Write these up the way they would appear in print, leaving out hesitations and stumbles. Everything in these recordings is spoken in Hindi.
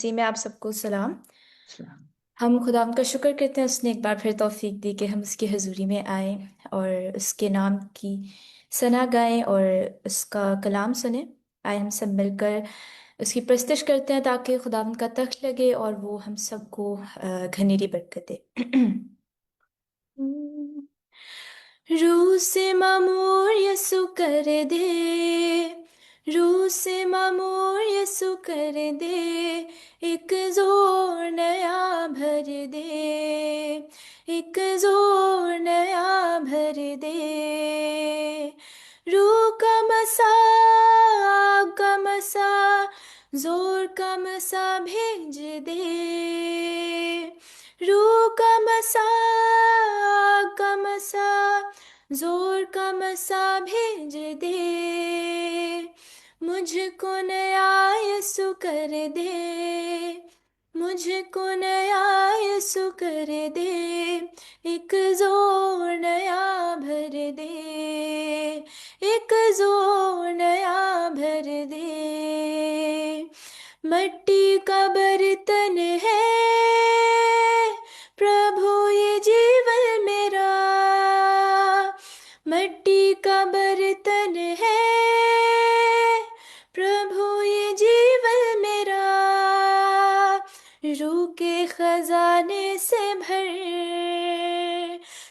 जी में आप सबको सलाम। अच्छा। हम खुदा का शुक्र करते हैं, उसने एक बार फिर तौफीक दी कि हम उसकी हजूरी में आए और उसके नाम की सना गाएं और उसका कलाम सुने। आए हम सब मिलकर उसकी प्रस्तश करते हैं ताकि खुदा का तख्त लगे और वो हम सबको घनेरी बरकत दे। रूह से मामूर यसु कर दे, रूह से मामूर यसु कर दे, एक जोर नया भर दे, एक जोर नया भर दे। रूह का मसा, आग का मसा, जोर का मसा भेज दे। रूह का मसा, आग का मसा, जोर का मसा भेज दे। मुझको नया यसु कर दे, मुझको नया यसु कर दे, एक जोर नया भर दे, एक जोर नया भर दे। मट्टी का बर्तन है प्रभु ये जीवन मेरा, मट्टी का बर्तन है प्रभु ये जीवन मेरा। रूह के खजाने से भर,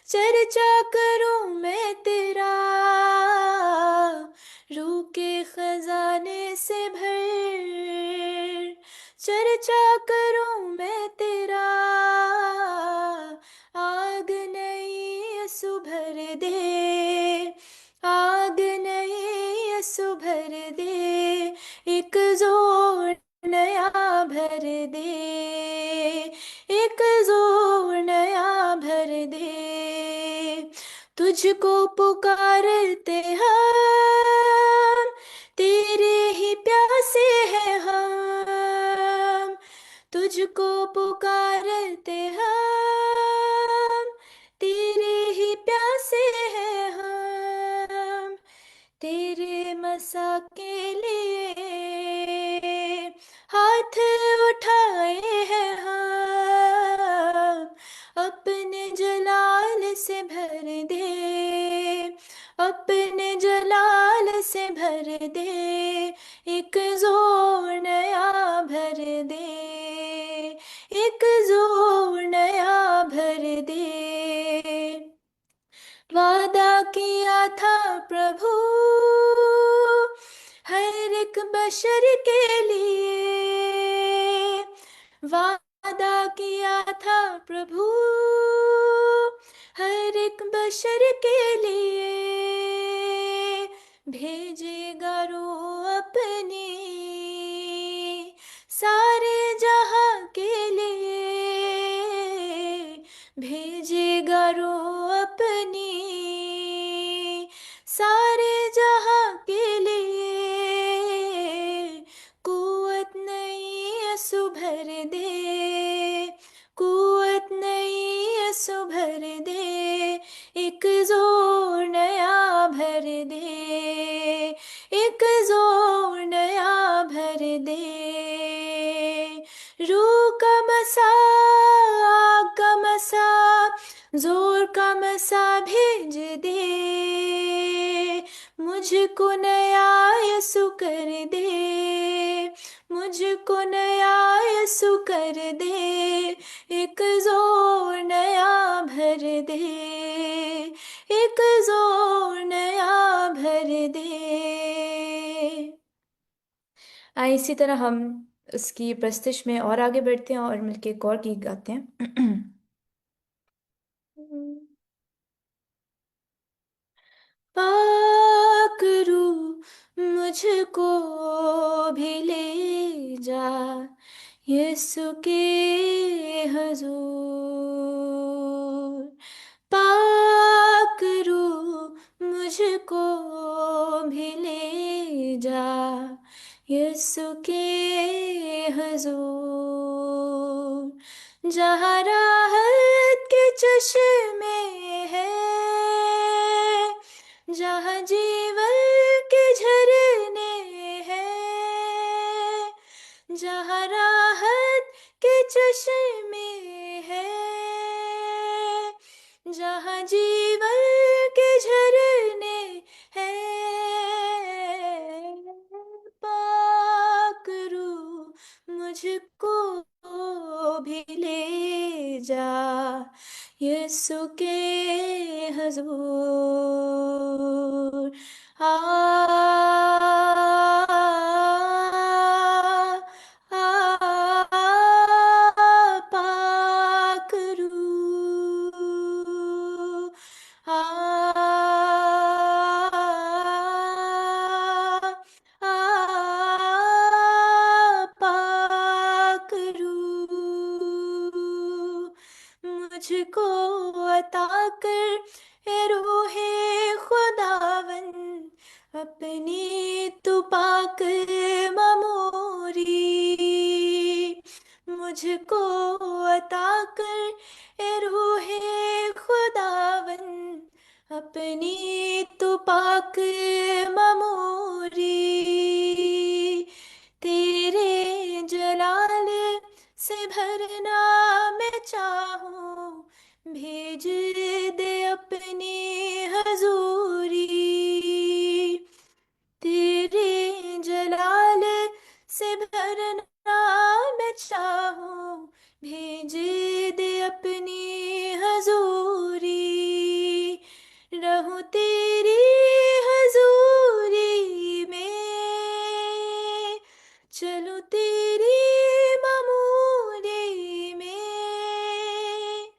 चर्चा करूं मैं तेरा। रूह के खजाने से भर, चर्चा करूं मैं तेरा। आग नई यसु भर दे, आग नई यसु भर दे, एक जोर नया भर दे, एक जोर नया भर दे। तुझको पुकारते हम, तेरे ही प्यासे हैं हम। तुझको पुकारते हम, तेरे ही प्यासे हैं हम। तेरे मसा के लिए हाथ उठाए हैं हम। अपने जलाल से भर दे, अपने जलाल से भर दे, एक जोर नया भर दे, एक जोर नया भर दे। वादा किया था प्रभु हर एक बशर के लिए, वादा किया था प्रभु हर एक बशर के लिए। भेजेगा रूह अपनी सारे जहां के लिए, भेजेगा रूह अपनी सारे जहां के लिए। कुव्वत नई यसु भर दे, कुव्वत नई यसु भर दे, एक जोर नया भर दे, एक जोर नया भर दे। रूह का मसा, आग का मसा, जोर का मसा भेज दे। मुझको नया यसु कर दे, मुझको नया यसु कर दे, एक जोर नया भर दे, एक जोर नया भर दे। आइए इसी तरह हम उसकी प्रस्तुति में और आगे बढ़ते हैं और मिलके एक और गीत गाते हैं। पाक रूह मुझको भी ले जा यीशु के हजूर। पाक रूह मुझको भी ले जा यीशु के हजूर। जहाँ राहत के चश्मे हैं, जहाँ जीवन के झरने हैं, जहाँ राहत मुझको भी ले जा यीशु के हजूर। आ पाक रूह, पाक रूह, मुझको अता कर ए रूहे खुदावन, अपनी तू पाक ममोरी। मुझको अता कर ए रूहे खुदावन, अपनी तू पाक ममोरी। तेरे जलाल से भरना मैं चाहूं, भेज दे अपनी हजूरी। तेरे जलाल से भरना मैं चाहूं, भेज दे अपनी हजूरी। रहूं तेरी हजूरी में, चलूं तेरी ममूरी में।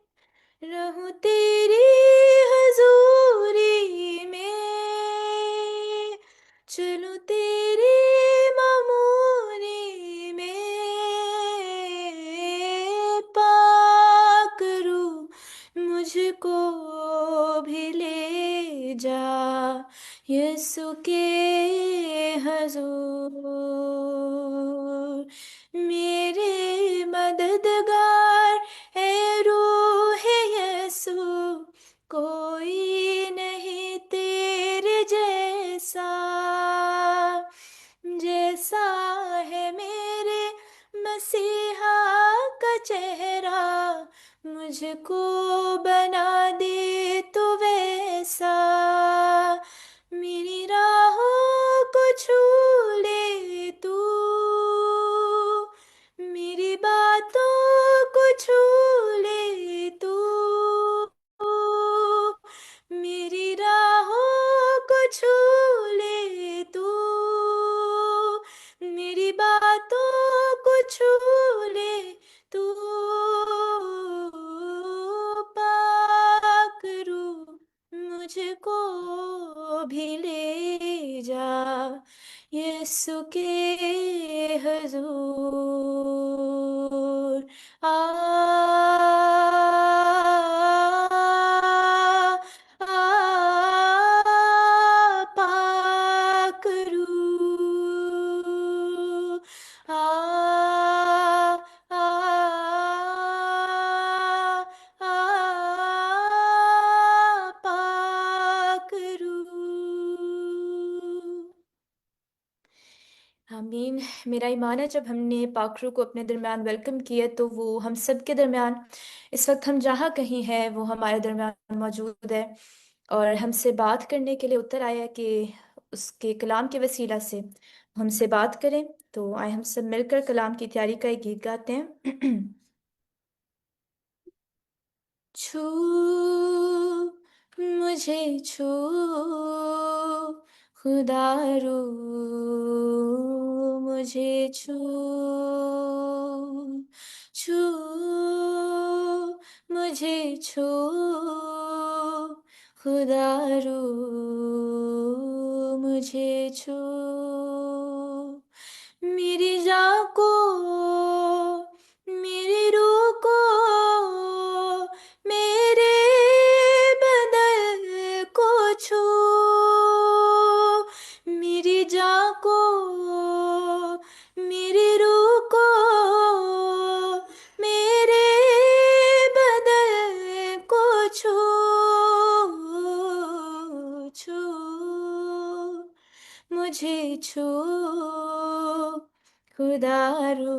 रहूं तेरी हजूरी में, चलूं तेरी ममूरी में। पाक रूह, मुझको भी ले जा यीशु के हजूर। मेरे मददगार है रूह यीशु, कोई नहीं तेरे जैसा। जैसा है मेरे मसीहा का चेहरा, मुझको बना दे तू वैसा। मेरी राहों को छू ले तू, मेरी बातों को छू ले तू। मेरी राहों को छू ले तू, मेरी बातों को छू ले तू। पाक रूह, मुझको भी ले जा यीशु के हजूर। पाक रूह, आ आ आ पाक रूह। आमीन। मेरा ईमान है, जब हमने पाखरू को अपने दरमियान वेलकम किया तो वो हम सब के दरमियान, इस वक्त हम जहाँ कहीं हैं वो हमारे दरमियान मौजूद है और हमसे बात करने के लिए उतर आया है कि उसके कलाम के वसीला से हमसे बात करें। तो आए हम सब मिलकर कलाम की तैयारी का एक गीत गाते हैं। छू मुझे छू खुदा रू, मुझे छू छू, मुझे छू खुदा रू, मुझे छू। मेरी जान को, मेरी रूह को, मेरे बदन को छू। मेरी जान को, मेरी रूह को, मेरे बदन को छू छू। मुझे छू खुदा रू,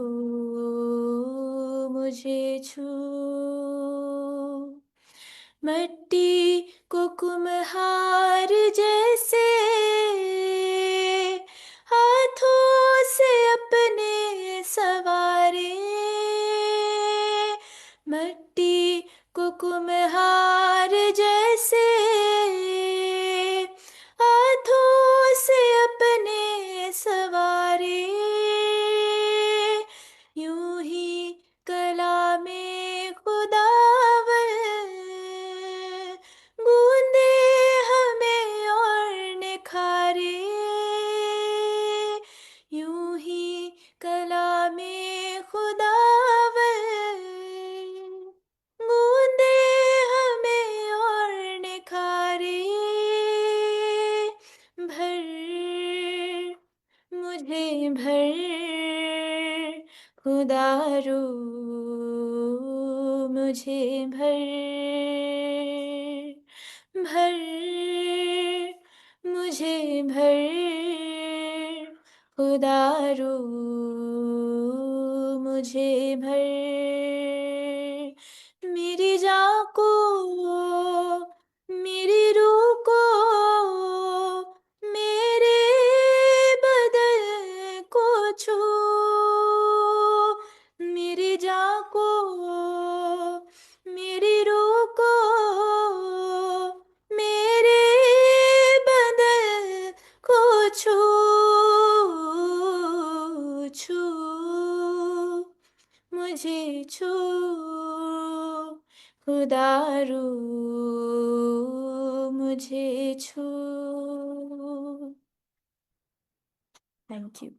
मुझे छू। मट्टी को कुम्हार जैसे हाथों से अपने सवार सहारे, मट्टी को कुम्हार जैसे हाथों से अपने सवारे, यूं ही कला में खुदावर गूंदे हमें और निखारे, यूं ही कला में खुदावर गूंदे हमें और निखारे, भर मुझे भर खुदा रू मुझे भर, भर मुझे भर खुदा रू मुझे भर, मेरी जान को मेरी रूह को मेरे बदन को छू, मेरी जान को मेरी रूह को मेरे बदन को छू, छू मुझे छू खुदा रू मुझे छू। Thank you.